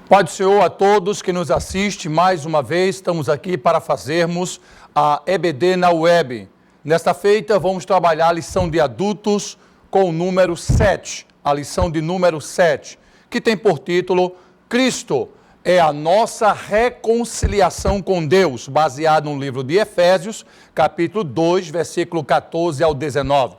Pai do Senhor a todos que nos assistem, mais uma vez estamos aqui para fazermos a EBD na web. Nesta feita vamos trabalhar a lição de adultos com o número 7, a lição de número 7, que tem por título Cristo é a nossa reconciliação com Deus, baseado no livro de Efésios, capítulo 2, versículo 14 ao 19.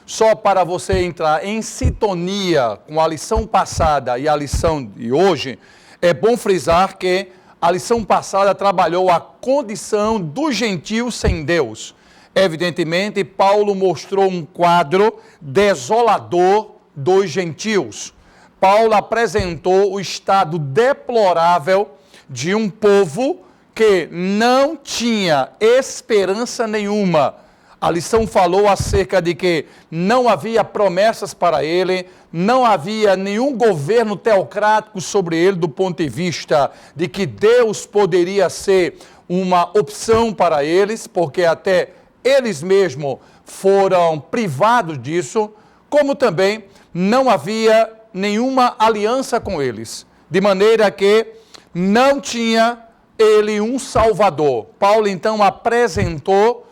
Só para você entrar em sintonia com a lição passada e a lição de hoje, é bom frisar que a lição passada trabalhou a condição do gentio sem Deus. Evidentemente, Paulo mostrou um quadro desolador dos gentios. Paulo apresentou o estado deplorável de um povo que não tinha esperança nenhuma. A lição falou acerca de que não havia promessas para ele, não havia nenhum governo teocrático sobre ele do ponto de vista de que Deus poderia ser uma opção para eles, porque até eles mesmos foram privados disso, como também não havia nenhuma aliança com eles, de maneira que não tinha ele um salvador. Paulo então apresentou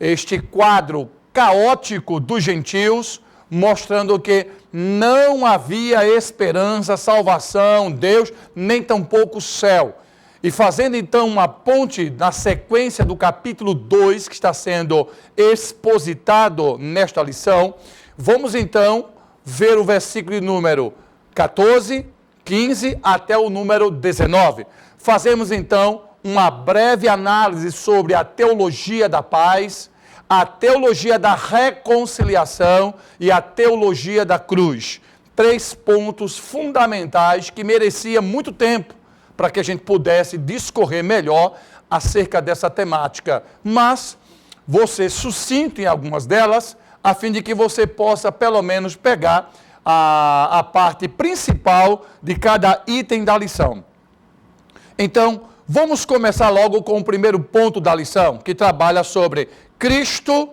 este quadro caótico dos gentios, mostrando que não havia esperança, salvação, Deus, nem tampouco o céu. E fazendo então uma ponte na sequência do capítulo 2, que está sendo expositado nesta lição, vamos então ver o versículo número 14, 15 até o número 19. Fazemos então uma breve análise sobre a teologia da paz, a teologia da reconciliação e a teologia da cruz. 3 pontos fundamentais que merecia muito tempo para que a gente pudesse discorrer melhor acerca dessa temática. Mas vou ser sucinto em algumas delas, a fim de que você possa pelo menos pegar a parte principal de cada item da lição. Então, vamos começar logo com o primeiro ponto da lição, que trabalha sobre Cristo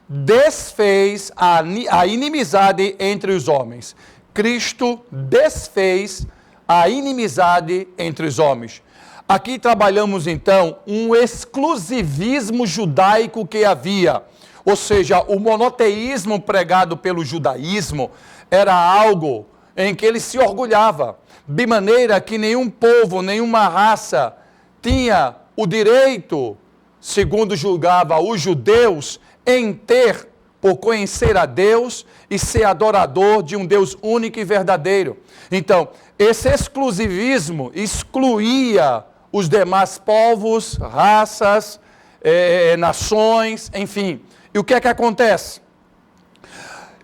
desfez a inimizade entre os homens. Cristo desfez a inimizade entre os homens. Aqui trabalhamos então um exclusivismo judaico que havia, ou seja, o monoteísmo pregado pelo judaísmo era algo em que ele se orgulhava, de maneira que nenhum povo, nenhuma raça tinha o direito, segundo julgava os judeus, em ter, por conhecer a Deus e ser adorador de um Deus único e verdadeiro. Então, esse exclusivismo excluía os demais povos, raças, nações, enfim. E o que é que acontece?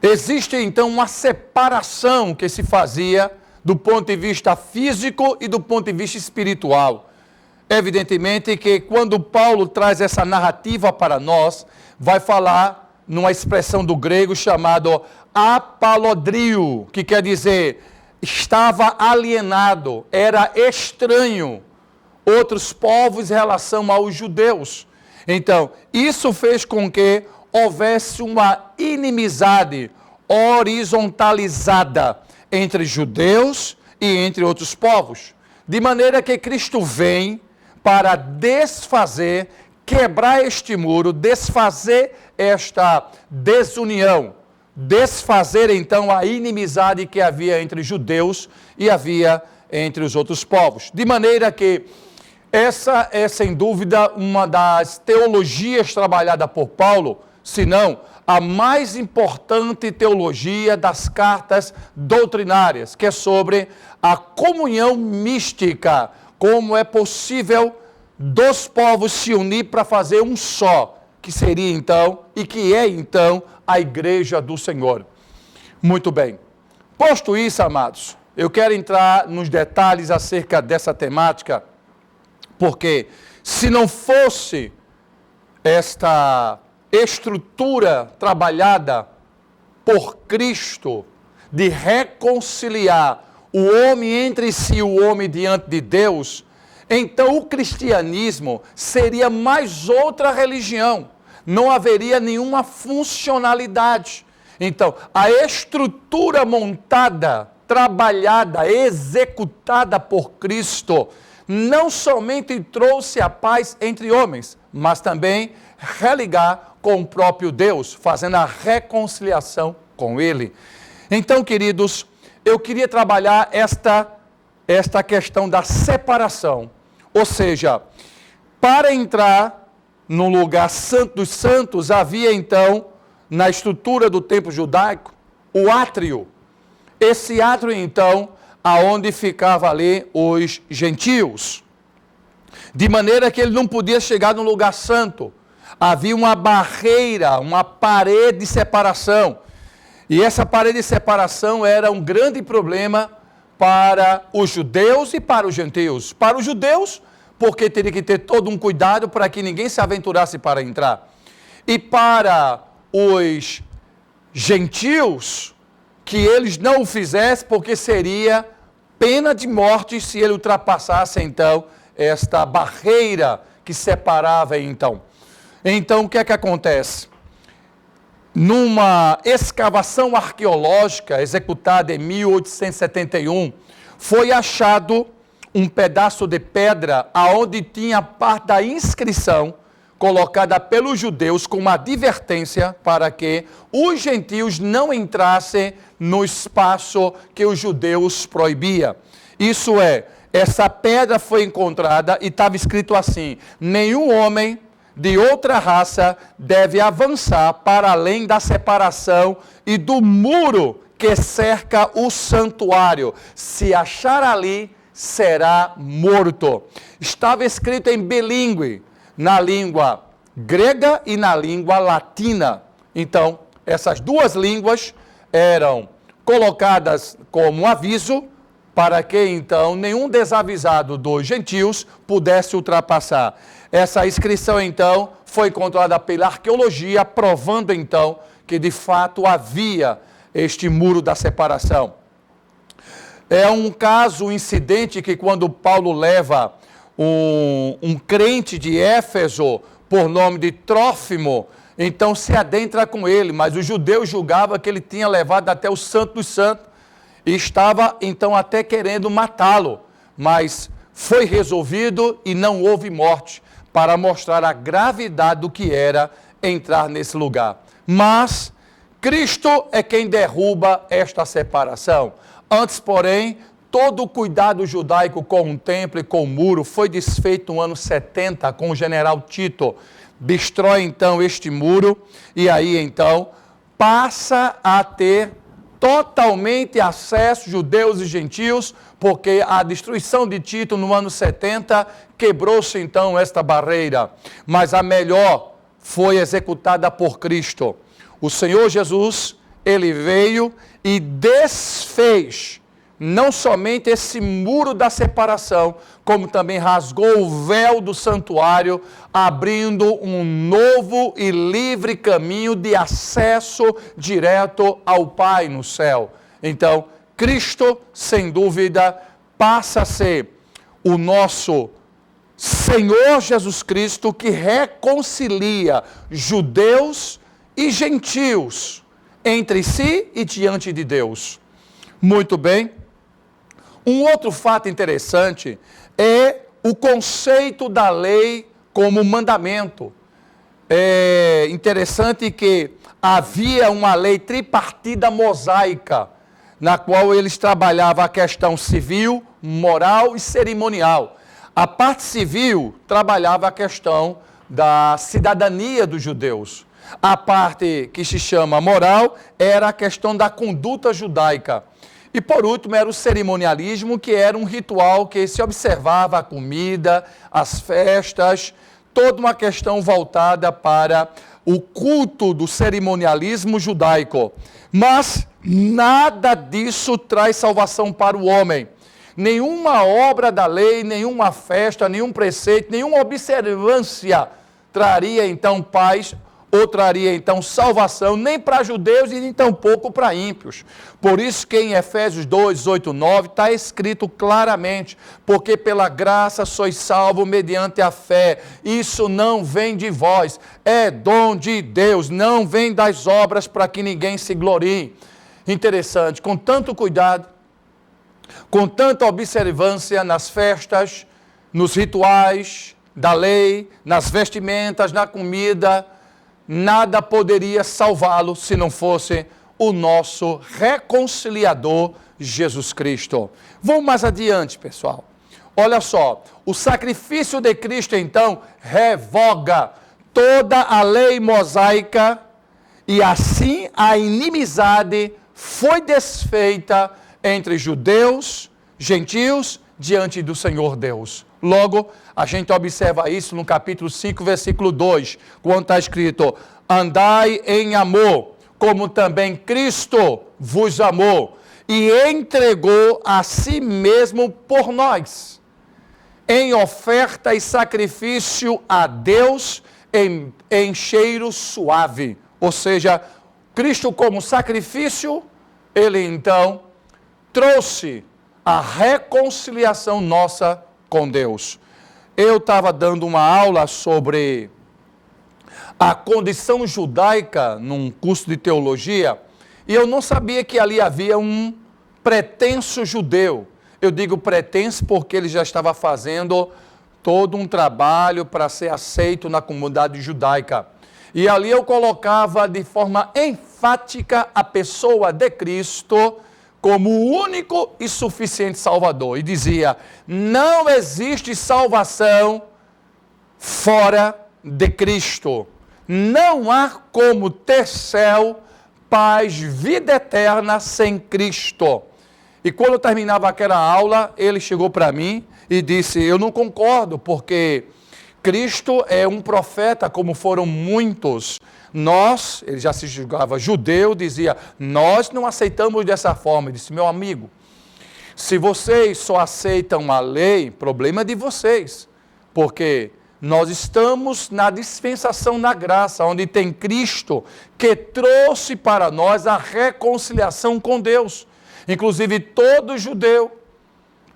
Existe então uma separação que se fazia do ponto de vista físico e do ponto de vista espiritual. Evidentemente que quando Paulo traz essa narrativa para nós, vai falar numa expressão do grego chamado apalodrio, que quer dizer, estava alienado, era estranho, outros povos em relação aos judeus. Então, isso fez com que houvesse uma inimizade horizontalizada entre judeus e entre outros povos. De maneira que Cristo vem para desfazer, quebrar este muro, desfazer esta desunião, desfazer então a inimizade que havia entre judeus e havia entre os outros povos. De maneira que essa é sem dúvida uma das teologias trabalhadas por Paulo, se não a mais importante teologia das cartas doutrinárias, que é sobre a comunhão mística, como é possível dos povos se unir para fazer um só, que seria então, e que é então, a igreja do Senhor. Muito bem. Posto isso, amados, eu quero entrar nos detalhes acerca dessa temática, porque se não fosse esta estrutura trabalhada por Cristo de reconciliar o homem entre si e o homem diante de Deus, então o cristianismo seria mais outra religião, não haveria nenhuma funcionalidade. Então, a estrutura montada trabalhada, executada por Cristo, não somente trouxe a paz entre homens, mas também religar com o próprio Deus, fazendo a reconciliação com Ele. Então, queridos, eu queria trabalhar esta questão da separação. Ou seja, para entrar no lugar santo dos santos, havia então, na estrutura do templo judaico, o átrio. Esse átrio, então, aonde ficava ali os gentios. De maneira que ele não podia chegar no lugar santo. Havia uma barreira, uma parede de separação. E essa parede de separação era um grande problema para os judeus e para os gentios. Para os judeus, porque teria que ter todo um cuidado para que ninguém se aventurasse para entrar. E para os gentios, que eles não o fizessem, porque seria pena de morte se ele ultrapassasse, então, esta barreira que separava, então. Então, o que é que acontece? Numa escavação arqueológica executada em 1871, foi achado um pedaço de pedra aonde tinha parte da inscrição colocada pelos judeus como advertência para que os gentios não entrassem no espaço que os judeus proibia. Isso é, essa pedra foi encontrada e estava escrito assim: nenhum homem de outra raça deve avançar para além da separação e do muro que cerca o santuário. Se achar ali, será morto. Estava escrito em bilíngue, na língua grega e na língua latina. Então, essas duas línguas eram colocadas como aviso para que, então, nenhum desavisado dos gentios pudesse ultrapassar. Essa inscrição, então, foi encontrada pela arqueologia, provando, então, que, de fato, havia este muro da separação. É um caso, um incidente que, quando Paulo leva um crente de Éfeso, por nome de Trófimo, então se adentra com ele, mas os judeus julgavam que ele tinha levado até o Santo dos Santos e estava, então, até querendo matá-lo, mas foi resolvido e não houve morte, para mostrar a gravidade do que era entrar nesse lugar. Mas Cristo é quem derruba esta separação. Antes, porém, todo o cuidado judaico com o templo e com o muro foi desfeito no ano 70 com o general Tito. Destrói então este muro e aí então passa a ter totalmente acesso judeus e gentios, porque a destruição de Tito no ano 70 quebrou-se então esta barreira. Mas a melhor foi executada por Cristo. O Senhor Jesus, ele veio e desfez não somente esse muro da separação, como também rasgou o véu do santuário, abrindo um novo e livre caminho de acesso direto ao Pai no céu. Então, Cristo, sem dúvida, passa a ser o nosso Senhor Jesus Cristo, que reconcilia judeus e gentios entre si e diante de Deus. Muito bem. Um outro fato interessante é o conceito da lei como mandamento. É interessante que havia uma lei tripartida mosaica, na qual eles trabalhavam a questão civil, moral e cerimonial. A parte civil trabalhava a questão da cidadania dos judeus. A parte que se chama moral era a questão da conduta judaica. E por último era o cerimonialismo, que era um ritual que se observava a comida, as festas, toda uma questão voltada para o culto do cerimonialismo judaico. Mas nada disso traz salvação para o homem. Nenhuma obra da lei, nenhuma festa, nenhum preceito, nenhuma observância traria então paz ou traria então salvação, nem para judeus e nem tampouco para ímpios. Por isso que em Efésios 2, 8, 9 está escrito claramente: porque pela graça sois salvos mediante a fé, isso não vem de vós, é dom de Deus, não vem das obras para que ninguém se glorie. Interessante, com tanto cuidado, com tanta observância nas festas, nos rituais da lei, nas vestimentas, na comida, nada poderia salvá-lo se não fosse o nosso reconciliador, Jesus Cristo. Vamos mais adiante, pessoal. Olha só, o sacrifício de Cristo, então, revoga toda a lei mosaica e assim a inimizade foi desfeita entre judeus, gentios, diante do Senhor Deus. Logo, a gente observa isso no capítulo 5, versículo 2, quando está escrito: andai em amor, como também Cristo vos amou, e entregou a si mesmo por nós, em oferta e sacrifício a Deus em cheiro suave. Ou seja, Cristo como sacrifício, ele então trouxe a reconciliação nossa com Deus. Eu estava dando uma aula sobre a condição judaica num curso de teologia e eu não sabia que ali havia um pretenso judeu. Eu digo pretenso porque ele já estava fazendo todo um trabalho para ser aceito na comunidade judaica. E ali eu colocava de forma enfática a pessoa de Cristo como o único e suficiente Salvador. E dizia: não existe salvação fora de Cristo. Não há como ter céu, paz, vida eterna sem Cristo. E quando eu terminava aquela aula, ele chegou para mim e disse: eu não concordo, porque Cristo é um profeta, como foram muitos. Nós, ele já se julgava judeu, dizia: nós não aceitamos dessa forma. Ele disse: meu amigo, se vocês só aceitam a lei, problema é de vocês, porque nós estamos na dispensação da graça, onde tem Cristo, que trouxe para nós a reconciliação com Deus. Inclusive todo judeu,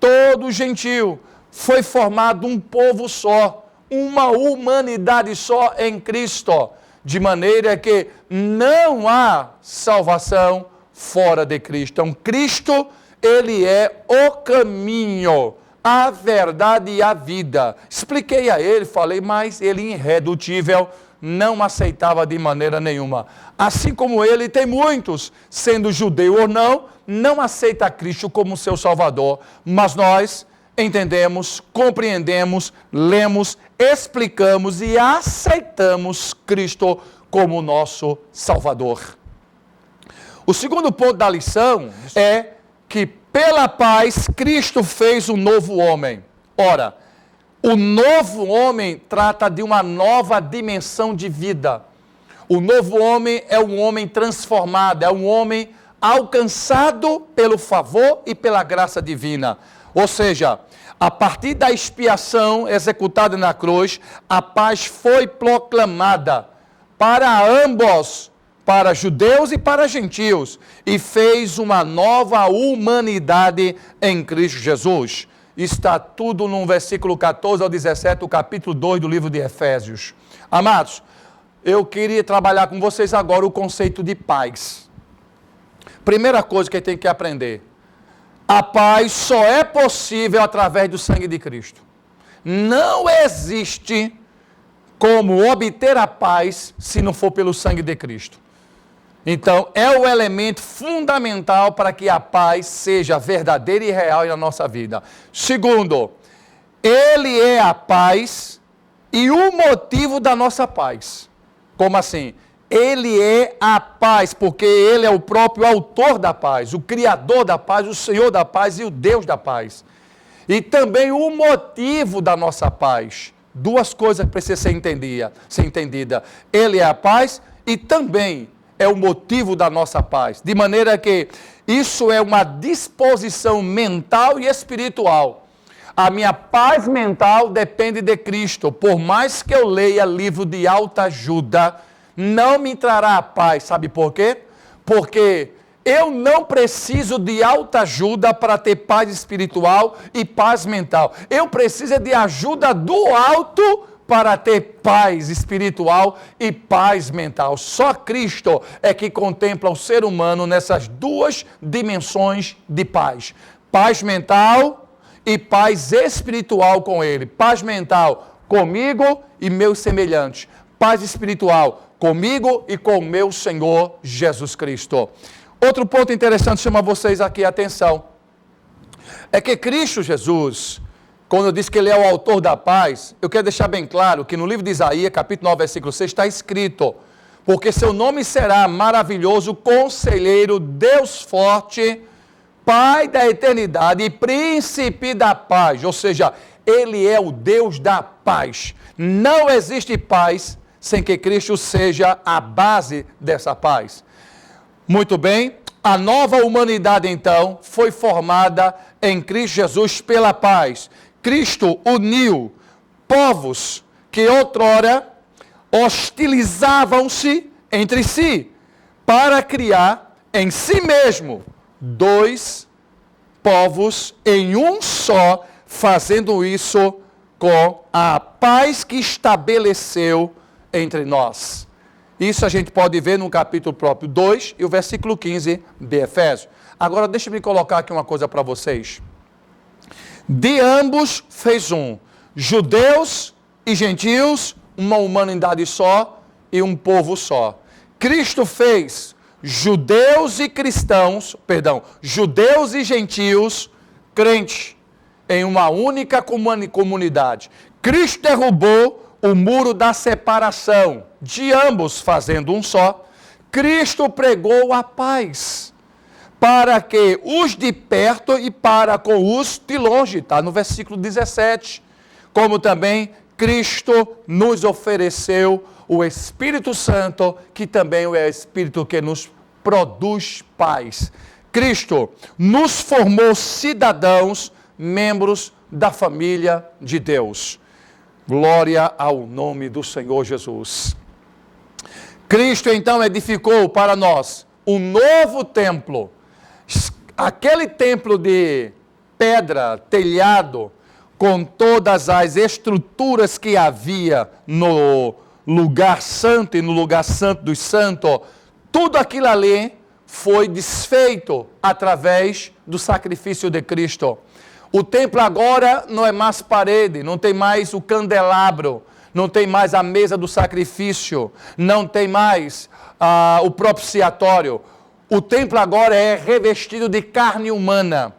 todo gentil, foi formado um povo só, uma humanidade só em Cristo, de maneira que não há salvação fora de Cristo. Então, Cristo, ele é o caminho, a verdade e a vida. Expliquei a ele, falei, mas ele, irredutível, não aceitava de maneira nenhuma. Assim como ele, tem muitos, sendo judeu ou não aceita Cristo como seu Salvador. Mas nós entendemos, compreendemos, lemos, explicamos e aceitamos Cristo como nosso Salvador. O segundo ponto da lição é que pela paz Cristo fez um novo homem. Ora, o novo homem trata de uma nova dimensão de vida. O novo homem é um homem transformado, é um homem alcançado pelo favor e pela graça divina. Ou seja, a partir da expiação executada na cruz, a paz foi proclamada para ambos, para judeus e para gentios, e fez uma nova humanidade em Cristo Jesus. Está tudo no versículo 14 ao 17, do capítulo 2 do livro de Efésios. Amados, eu queria trabalhar com vocês agora o conceito de paz. Primeira coisa que tem que aprender: a paz só é possível através do sangue de Cristo. Não existe como obter a paz se não for pelo sangue de Cristo. Então, é o elemento fundamental para que a paz seja verdadeira e real na nossa vida. Segundo, ele é a paz e o motivo da nossa paz. Como assim? Ele é a paz, porque ele é o próprio autor da paz, o criador da paz, o Senhor da paz e o Deus da paz. E também o motivo da nossa paz. Duas coisas que precisam ser entendidas. Ele é a paz e também é o motivo da nossa paz. De maneira que isso é uma disposição mental e espiritual. A minha paz mental depende de Cristo. Por mais que eu leia livro de autoajuda, não me trará a paz. Sabe por quê? Porque eu não preciso de autoajuda para ter paz espiritual e paz mental. Eu preciso de ajuda do alto para ter paz espiritual e paz mental. Só Cristo é que contempla o ser humano nessas duas dimensões de paz. Paz mental e paz espiritual com Ele. Paz mental comigo e meus semelhantes. Paz espiritual comigo e com meu Senhor Jesus Cristo. Outro ponto interessante chama vocês aqui a atenção. É que Cristo Jesus, quando eu disse que Ele é o autor da paz, eu quero deixar bem claro que no livro de Isaías, capítulo 9, versículo 6, está escrito: porque seu nome será maravilhoso, conselheiro, Deus forte, Pai da eternidade e príncipe da paz. Ou seja, Ele é o Deus da paz. Não existe paz sem que Cristo seja a base dessa paz. Muito bem, a nova humanidade então foi formada em Cristo Jesus pela paz. Cristo uniu povos que outrora hostilizavam-se entre si para criar em si mesmo dois povos em um só, fazendo isso com a paz que estabeleceu entre nós. Isso a gente pode ver no capítulo próprio 2 e o versículo 15 de Efésios. Agora deixa eu colocar aqui uma coisa para vocês. De ambos fez um, judeus e gentios, uma humanidade só e um povo só. Cristo fez judeus e gentios crentes em uma única comunidade. Cristo derrubou o muro da separação de ambos, fazendo um só. Cristo pregou a paz para que os de perto e para com os de longe, está no versículo 17. Como também Cristo nos ofereceu o Espírito Santo, que também é o Espírito que nos produz paz. Cristo nos formou cidadãos, membros da família de Deus. Glória ao nome do Senhor Jesus. Cristo então edificou para nós um novo templo. Aquele templo de pedra, telhado, com todas as estruturas que havia no lugar santo e no lugar santo dos santos, tudo aquilo ali foi desfeito através do sacrifício de Cristo. O templo agora não é mais parede, não tem mais o candelabro, não tem mais a mesa do sacrifício, não tem mais o propiciatório. O templo agora é revestido de carne humana.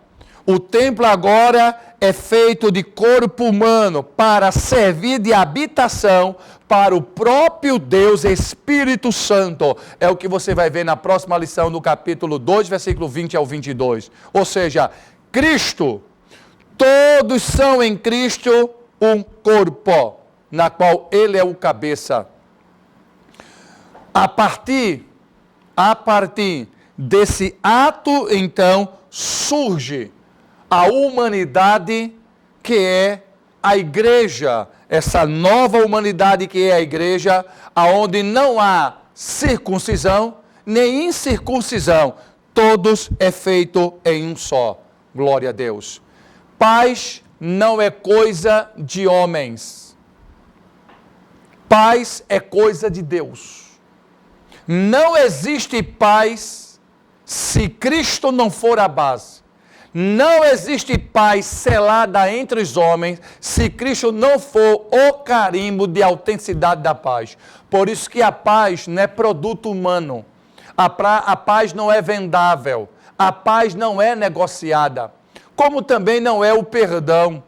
O templo agora é feito de corpo humano para servir de habitação para o próprio Deus Espírito Santo. É o que você vai ver na próxima lição, no capítulo 2, versículo 20 ao 22. Ou seja, Cristo, todos são em Cristo um corpo, na qual Ele é o cabeça. A partir desse ato, então, surge a humanidade que é a igreja, essa nova humanidade que é a igreja, aonde não há circuncisão nem incircuncisão, todos é feito em um só. Glória a Deus. Paz não é coisa de homens. Paz é coisa de Deus. Não existe paz se Cristo não for a base. Não existe paz selada entre os homens se Cristo não for o carimbo de autenticidade da paz. Por isso que a paz não é produto humano. A paz não é vendável. A paz não é negociada. Como também não é o perdão.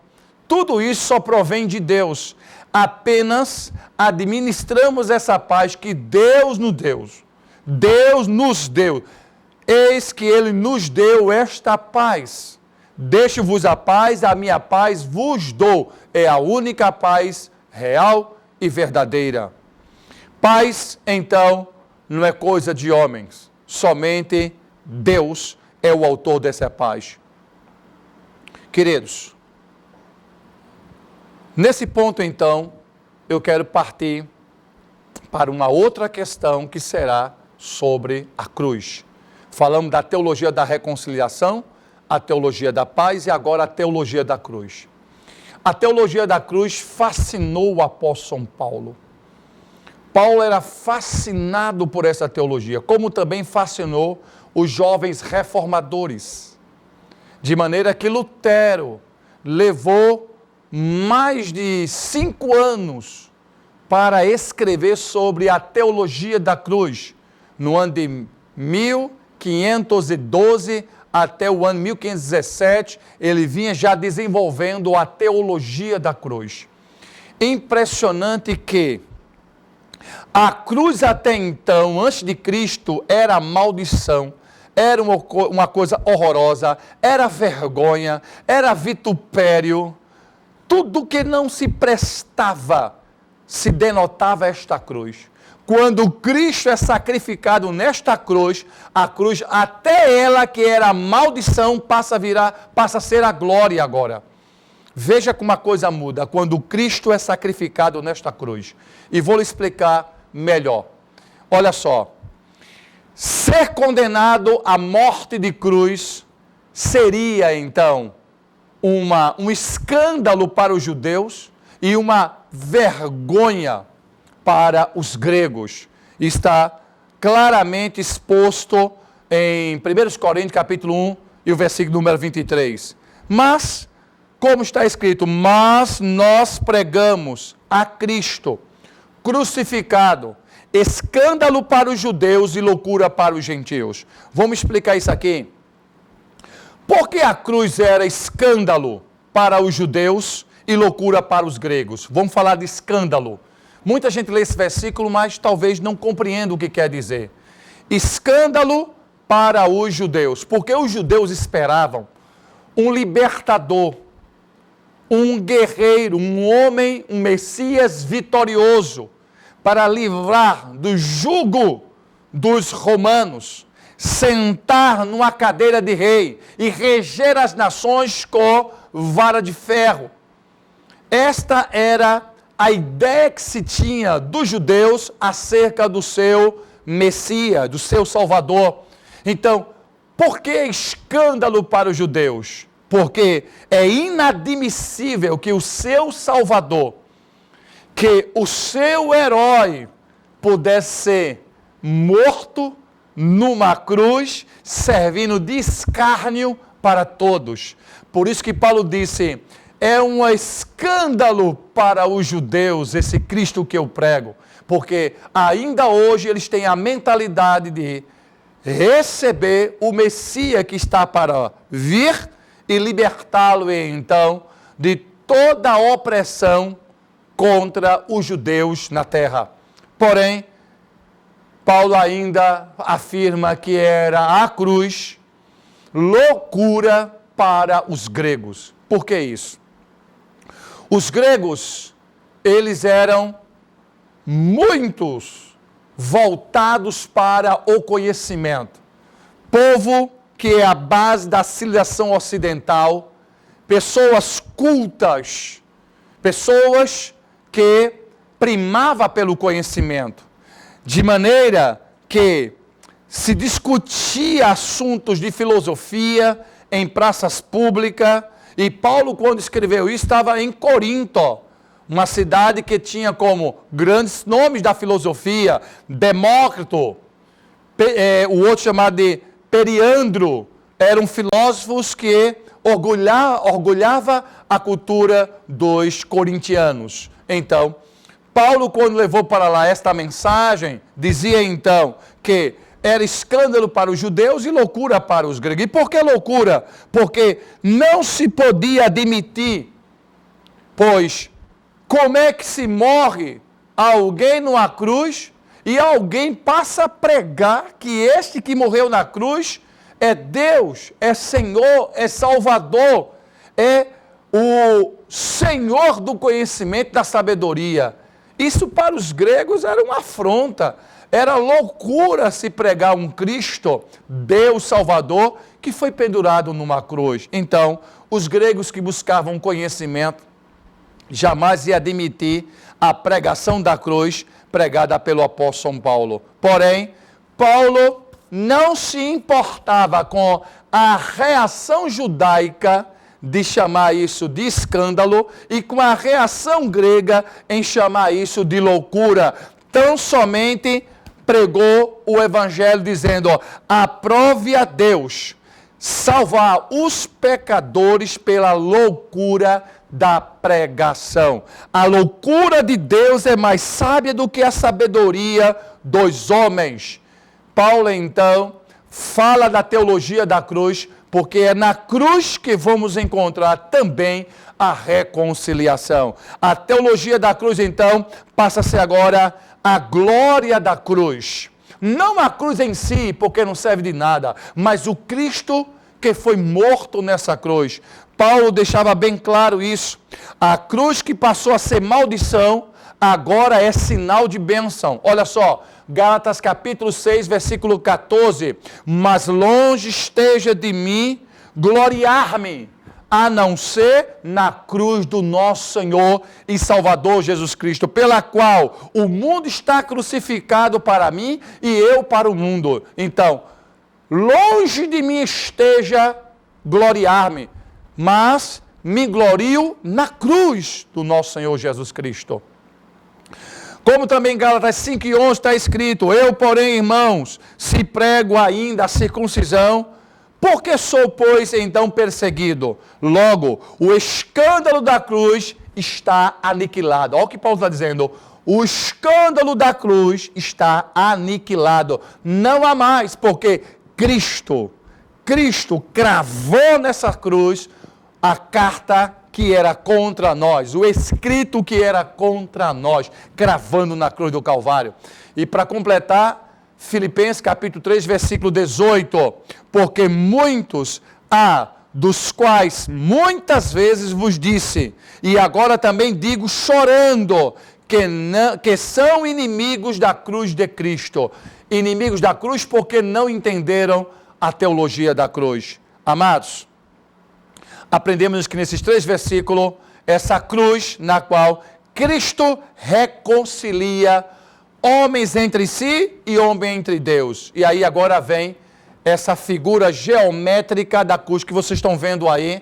Tudo isso só provém de Deus. Apenas administramos essa paz que Deus nos deu. Deus nos deu. Eis que Ele nos deu esta paz. Deixo-vos a minha paz vos dou. É a única paz real e verdadeira. Paz, então, não é coisa de homens. Somente Deus é o autor dessa paz. Queridos, nesse ponto, então, eu quero partir para uma outra questão que será sobre a cruz. Falamos da teologia da reconciliação, a teologia da paz e agora a teologia da cruz. A teologia da cruz fascinou o apóstolo São Paulo. Paulo era fascinado por essa teologia, como também fascinou os jovens reformadores. De maneira que Lutero levou mais de 5 anos para escrever sobre a teologia da cruz. No ano de 1512 até o ano 1517, ele vinha já desenvolvendo a teologia da cruz. Impressionante que a cruz até então, antes de Cristo, era maldição, era uma coisa horrorosa, era vergonha, era vitupério. Tudo que não se prestava se denotava esta cruz. Quando Cristo é sacrificado nesta cruz, a cruz, até ela que era a maldição, passa a ser a glória agora. Veja como a coisa muda quando Cristo é sacrificado nesta cruz. E vou lhe explicar melhor. Olha só. Ser condenado à morte de cruz seria, então, um escândalo para os judeus e uma vergonha para os gregos. Está claramente exposto em 1 Coríntios capítulo 1 e o versículo número 23. Mas, como está escrito, mas nós pregamos a Cristo crucificado, escândalo para os judeus e loucura para os gentios. Vamos explicar isso aqui. Por que a cruz era escândalo para os judeus e loucura para os gregos? Vamos falar de escândalo. Muita gente lê esse versículo, mas talvez não compreenda o que quer dizer. Escândalo para os judeus, porque os judeus esperavam um libertador, um guerreiro, um homem, um Messias vitorioso, para livrar do jugo dos romanos, sentar numa cadeira de rei e reger as nações com vara de ferro. Esta era a ideia que se tinha dos judeus acerca do seu Messias, do seu Salvador. Então, por que escândalo para os judeus? Porque é inadmissível que o seu Salvador, que o seu herói pudesse ser morto numa cruz, servindo de escárnio para todos. Por isso que Paulo disse, é um escândalo para os judeus esse Cristo que eu prego, porque ainda hoje eles têm a mentalidade de receber o Messias que está para vir e libertá-lo então de toda a opressão contra os judeus na terra. Porém, Paulo ainda afirma que era a cruz loucura para os gregos. Por que isso? Os gregos, eles eram muitos voltados para o conhecimento. Povo que é a base da civilização ocidental, pessoas cultas, pessoas que primavam pelo conhecimento, de maneira que se discutia assuntos de filosofia em praças públicas, e Paulo, quando escreveu isso, estava em Corinto, uma cidade que tinha como grandes nomes da filosofia, Demócrito, o outro chamado de Periandro, eram filósofos que orgulhava a cultura dos corintianos. Então, Paulo, quando levou para lá esta mensagem, dizia então que era escândalo para os judeus e loucura para os gregos. E por que loucura? Porque não se podia admitir, pois como é que se morre alguém numa cruz e alguém passa a pregar que este que morreu na cruz é Deus, é Senhor, é Salvador, é o Senhor do conhecimento, da sabedoria. Isso para os gregos era uma afronta, era loucura se pregar um Cristo, Deus Salvador, que foi pendurado numa cruz. Então, os gregos que buscavam conhecimento jamais iam admitir a pregação da cruz pregada pelo apóstolo São Paulo. Porém, Paulo não se importava com a reação judaica de chamar isso de escândalo e com a reação grega em chamar isso de loucura. Tão somente pregou o evangelho dizendo, aprove a Deus, salvar os pecadores pela loucura da pregação. A loucura de Deus é mais sábia do que a sabedoria dos homens. Paulo, então, fala da teologia da cruz, porque é na cruz que vamos encontrar também a reconciliação. A teologia da cruz, então, passa a ser agora a glória da cruz. Não a cruz em si, porque não serve de nada, mas o Cristo que foi morto nessa cruz. Paulo deixava bem claro isso. A cruz que passou a ser maldição, agora é sinal de bênção. Olha só, Gálatas capítulo 6, versículo 14. Mas longe esteja de mim gloriar-me, a não ser na cruz do nosso Senhor e Salvador Jesus Cristo, pela qual o mundo está crucificado para mim e eu para o mundo. Então, longe de mim esteja gloriar-me, mas me glorio na cruz do nosso Senhor Jesus Cristo. Como também em Gálatas 5:11 está escrito: eu, porém, irmãos, se prego ainda a circuncisão, porque sou, pois, então perseguido? Logo, o escândalo da cruz está aniquilado. Olha o que Paulo está dizendo. O escândalo da cruz está aniquilado. Não há mais, porque Cristo cravou nessa cruz a carta que era contra nós, o escrito que era contra nós, cravando na cruz do Calvário. E para completar, Filipenses capítulo 3, versículo 18, porque muitos há, dos quais muitas vezes vos disse, e agora também digo chorando, que são inimigos da cruz de Cristo. Inimigos da cruz porque não entenderam a teologia da cruz. Amados, aprendemos que nesses 3 versículos, essa cruz na qual Cristo reconcilia homens entre si e homem entre Deus. E aí agora vem essa figura geométrica da cruz que vocês estão vendo aí,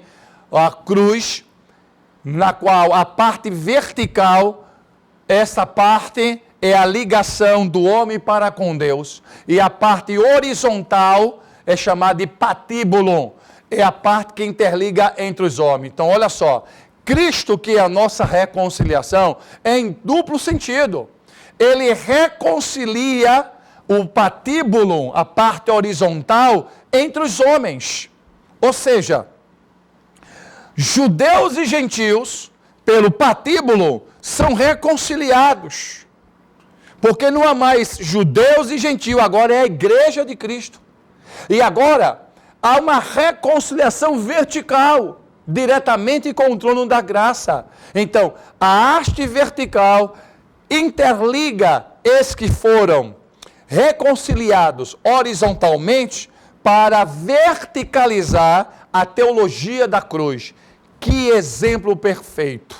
a cruz na qual a parte vertical, essa parte é a ligação do homem para com Deus, e a parte horizontal é chamada de patíbulo, é a parte que interliga entre os homens. Então olha só, Cristo, que é a nossa reconciliação, é em duplo sentido. Ele reconcilia o patíbulo, a parte horizontal, entre os homens. Ou seja, judeus e gentios, pelo patíbulo, são reconciliados. Porque não há mais judeus e gentios, agora é a igreja de Cristo. E agora há uma reconciliação vertical, diretamente com o trono da graça. Então, a haste vertical interliga esses que foram reconciliados horizontalmente para verticalizar a teologia da cruz. Que exemplo perfeito!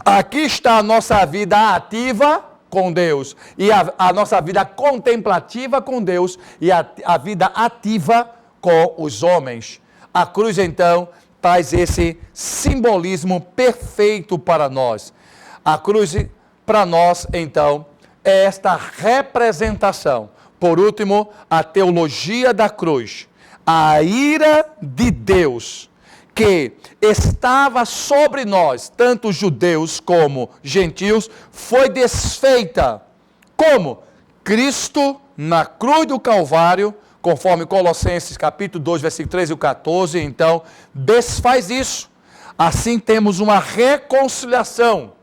Aqui está a nossa vida ativa com Deus, e a nossa vida contemplativa com Deus, e a vida ativa com os homens. A cruz, então, traz esse simbolismo perfeito para nós. A cruz, para nós, então, é esta representação. Por último, a teologia da cruz. A ira de Deus que estava sobre nós, tanto judeus como gentios, foi desfeita. Como? Cristo, na cruz do Calvário, conforme Colossenses capítulo 2, versículo 13 e 14, então, desfaz isso. Assim temos uma reconciliação.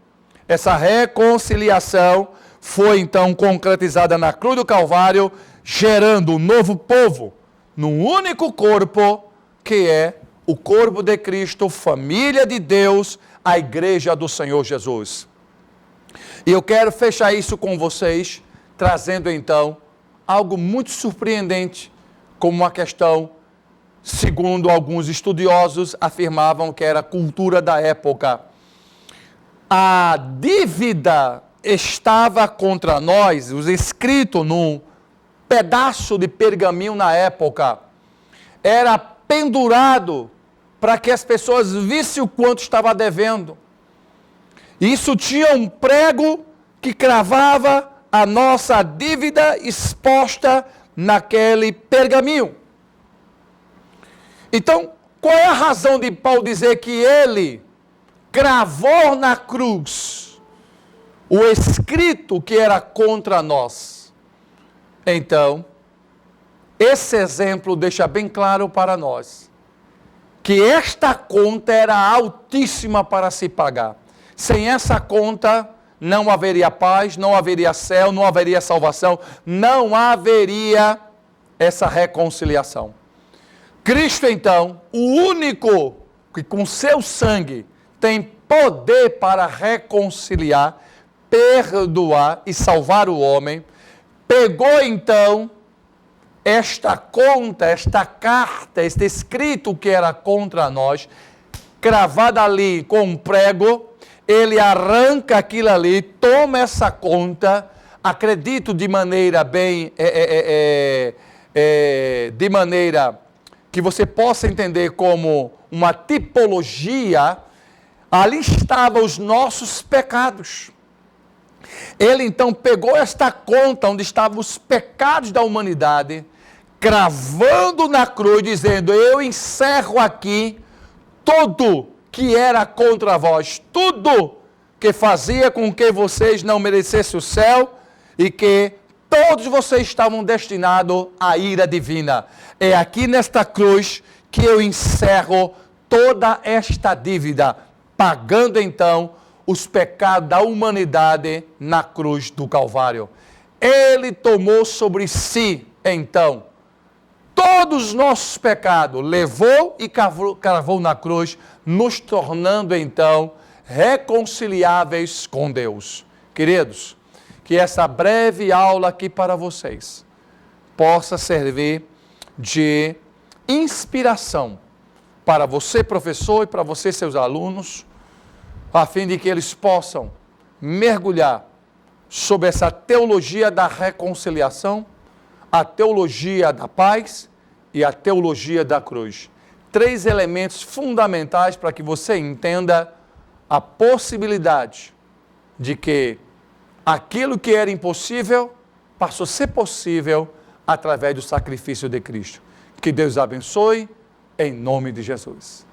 Essa reconciliação foi então concretizada na cruz do Calvário, gerando um novo povo, num único corpo, que é o corpo de Cristo, família de Deus, a igreja do Senhor Jesus. E eu quero fechar isso com vocês, trazendo então algo muito surpreendente, como uma questão, segundo alguns estudiosos, afirmavam que era a cultura da época. A dívida estava contra nós, os escritos num pedaço de pergaminho na época, era pendurado para que as pessoas vissem o quanto estava devendo. Isso tinha um prego que cravava a nossa dívida exposta naquele pergaminho. Então, qual é a razão de Paulo dizer que ele cravou na cruz o escrito que era contra nós? Então, esse exemplo deixa bem claro para nós que esta conta era altíssima para se pagar. Sem essa conta, não haveria paz, não haveria céu, não haveria salvação, não haveria essa reconciliação. Cristo, então, o único que com seu sangue tem poder para reconciliar, perdoar e salvar o homem, pegou então esta conta, esta carta, este escrito que era contra nós, cravada ali com um prego, ele arranca aquilo ali, toma essa conta, acredito de maneira bem, de maneira que você possa entender como uma tipologia, ali estavam os nossos pecados. Ele então pegou esta conta onde estavam os pecados da humanidade, cravando na cruz, dizendo: eu encerro aqui tudo que era contra vós, tudo que fazia com que vocês não merecessem o céu e que todos vocês estavam destinados à ira divina. É aqui nesta cruz que eu encerro toda esta dívida, pagando então os pecados da humanidade na cruz do Calvário. Ele tomou sobre si, então, todos os nossos pecados, levou e cravou na cruz, nos tornando então reconciliáveis com Deus. Queridos, que essa breve aula aqui para vocês possa servir de inspiração para você, professor, e para você, seus alunos, a fim de que eles possam mergulhar sobre essa teologia da reconciliação, a teologia da paz e a teologia da cruz. 3 elementos fundamentais para que você entenda a possibilidade de que aquilo que era impossível passou a ser possível através do sacrifício de Cristo. Que Deus abençoe, em nome de Jesus.